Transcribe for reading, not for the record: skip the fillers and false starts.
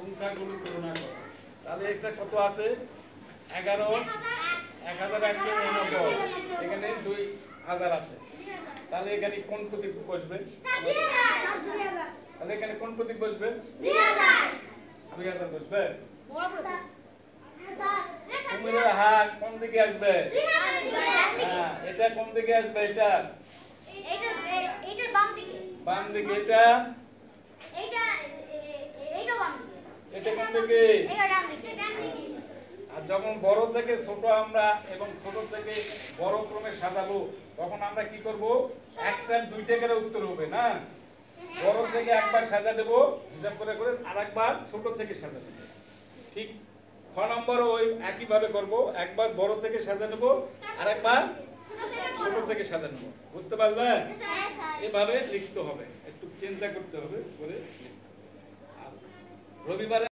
সংখ্যাগুলো তুলনা করো। তাহলে একটা কত আছে 11,199, এখানে 2000 আছে। তাহলে এখানে কোন প্রতীক বসবে? তাহলে এখানে কোন প্রতীক বসবে? 2000 বসবে। কুমিরের হাত কোন দিকে আসবে? হ্যাঁ, এটা কোন দিকে আসবে? এটা বাম দিকে। বাম দিকে। এটা বাম দিকে। এটা কোন দিকে? ডান দিকে। আর যখন বড় থেকে ছোট আমরা এবং ছোট থেকে বড় ক্রমে সাজাবো, তখন আমরা কি করব? একটা দুইটা করে উত্তর হবে না, বড় থেকে একবার সাজা দেব হিসাব করে করে, আরেকবার ছোট থেকে সাজা দেব। ঠিক খ নম্বরও ওই একই ভাবে করব, একবার বড় থেকে সাজা নেব, আরেকবার ছোট থেকে সাজা নেব। বুঝতে পারলে? এভাবে লিখতে হবে, একটু চিন্তা করতে হবে করে লিখতে হবে। আর রবিবারে